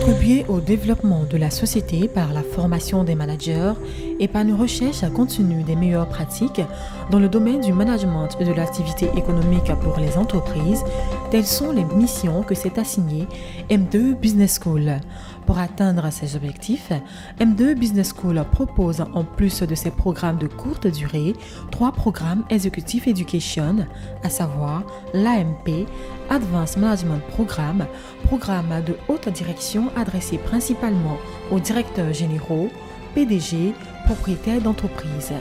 Contribuer au développement de la société par la formation des managers et par une recherche continue des meilleures pratiques dans le domaine du management et de l'activité économique pour les entreprises, telles sont les missions que s'est assignée M2 Business School. Pour atteindre ces objectifs, M2 Business School propose, en plus de ses programmes de courte durée, 3 programmes Executive Education, à savoir l'AMP, Advanced Management Programme, programme de haute direction adressé principalement aux directeurs généraux, PDG, propriétaires d'entreprises.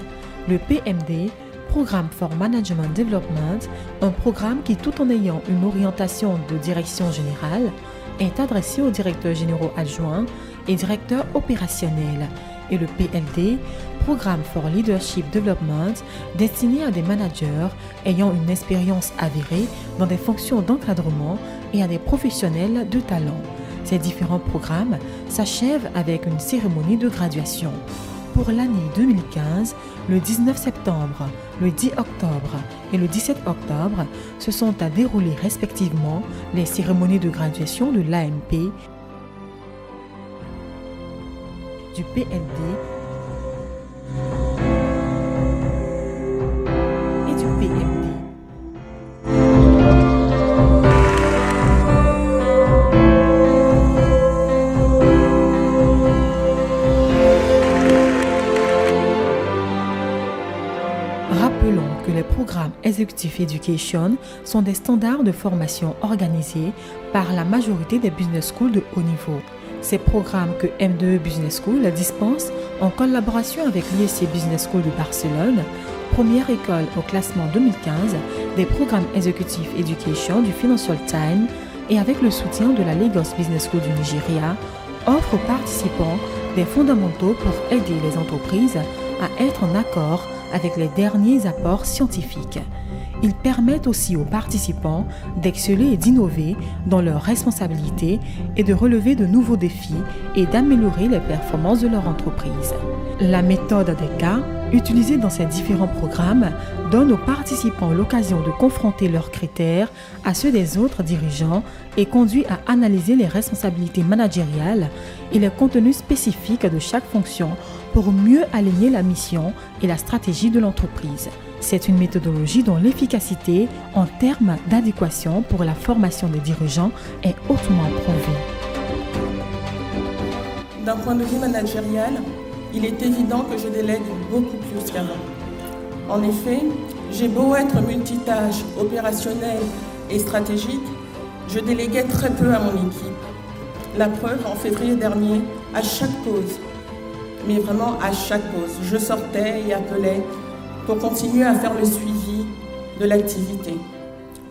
Le PMD, Programme for Management Development, un programme qui, tout en ayant une orientation de direction générale, est adressé aux directeurs généraux adjoints et directeurs opérationnels. Et le PLD, Programme for Leadership Development, destiné à des managers ayant une expérience avérée dans des fonctions d'encadrement et à des professionnels de talent. Ces différents programmes s'achèvent avec une cérémonie de graduation. Pour l'année 2015, le 19 septembre, le 10 octobre et le 17 octobre se sont à dérouler respectivement les cérémonies de graduation de l'AMP, du PLD et du PMD. Rappelons que les programmes Executive Education sont des standards de formation organisés par la majorité des business schools de haut niveau. Ces programmes que M2 Business School dispense en collaboration avec l'ISC Business School de Barcelone, première école au classement 2015 des programmes Executive Education du Financial Times et avec le soutien de la Lagos Business School du Nigeria, offrent aux participants des fondamentaux pour aider les entreprises à être en accord avec les derniers apports scientifiques. Ils permettent aussi aux participants d'exceller et d'innover dans leurs responsabilités et de relever de nouveaux défis et d'améliorer les performances de leur entreprise. La méthode des cas, utilisée dans ces différents programmes, donne aux participants l'occasion de confronter leurs critères à ceux des autres dirigeants et conduit à analyser les responsabilités managériales et les contenus spécifiques de chaque fonction pour mieux aligner la mission et la stratégie de l'entreprise. C'est une méthodologie dont l'efficacité en termes d'adéquation pour la formation des dirigeants est hautement prouvée. D'un point de vue managérial, il est évident que je délègue beaucoup plus qu'avant. En effet, j'ai beau être multitâche, opérationnelle et stratégique, je déléguais très peu à mon équipe. La preuve, en février dernier, à chaque pause, mais vraiment à chaque pause, je sortais et appelais pour continuer à faire le suivi de l'activité.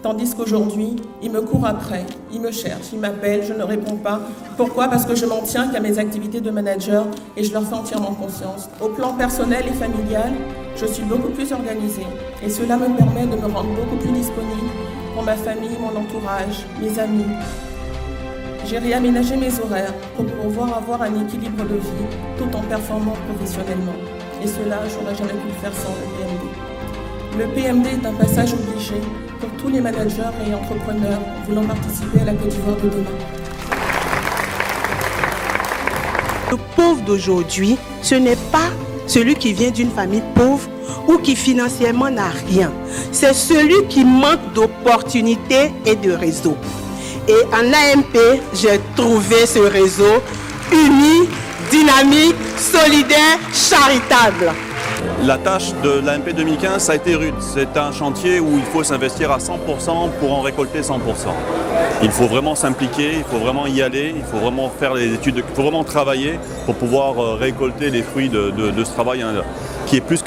Tandis qu'aujourd'hui, il me court après, il me cherche, il m'appelle, je ne réponds pas. Pourquoi ? Parce que je m'en tiens qu'à mes activités de manager et je leur fais entièrement confiance. Au plan personnel et familial, je suis beaucoup plus organisée et cela me permet de me rendre beaucoup plus disponible pour ma famille, mon entourage, mes amis. J'ai réaménagé mes horaires pour pouvoir avoir un équilibre de vie tout en performant professionnellement. Et cela, je n'aurais jamais pu le faire sans le PMD. Le PMD est un passage obligé pour tous les managers et entrepreneurs voulant participer à la Côte d'Ivoire de demain. Le pauvre d'aujourd'hui, ce n'est pas celui qui vient d'une famille pauvre ou qui financièrement n'a rien. C'est celui qui manque d'opportunités et de réseau. Et en AMP, j'ai trouvé ce réseau uni, dynamique, solidaire, charitable. La tâche de l'AMP 2015, ça a été rude. C'est un chantier où il faut s'investir à 100% pour en récolter 100%. Il faut vraiment s'impliquer, il faut vraiment y aller, il faut vraiment faire les études, il faut vraiment travailler pour pouvoir récolter les fruits de ce travail qui est plus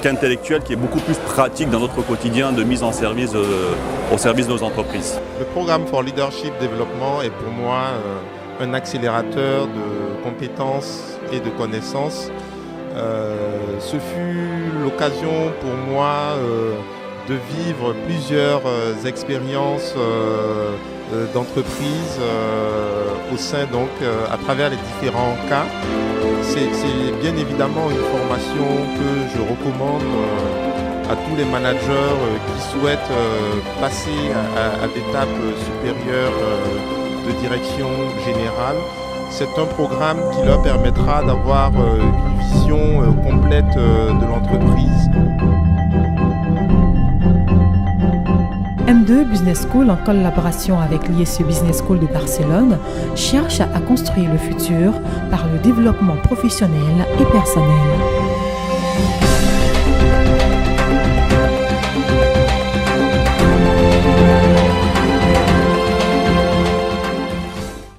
qu'intellectuel, qui est beaucoup plus pratique dans notre quotidien de mise en service au service de nos entreprises. Le programme for Leadership Development est pour moi un accélérateur de compétences et de connaissances. Ce fut l'occasion pour moi de vivre plusieurs expériences d'entreprise au sein donc à travers les différents cas. C'est bien évidemment une formation que je recommande à tous les managers qui souhaitent passer à l'étape supérieure de direction générale. c'est un programme qui leur permettra d'avoir une vision complète de l'entreprise. M2 Business School, en collaboration avec l'ISE Business School de Barcelone, cherche à construire le futur par le développement professionnel et personnel.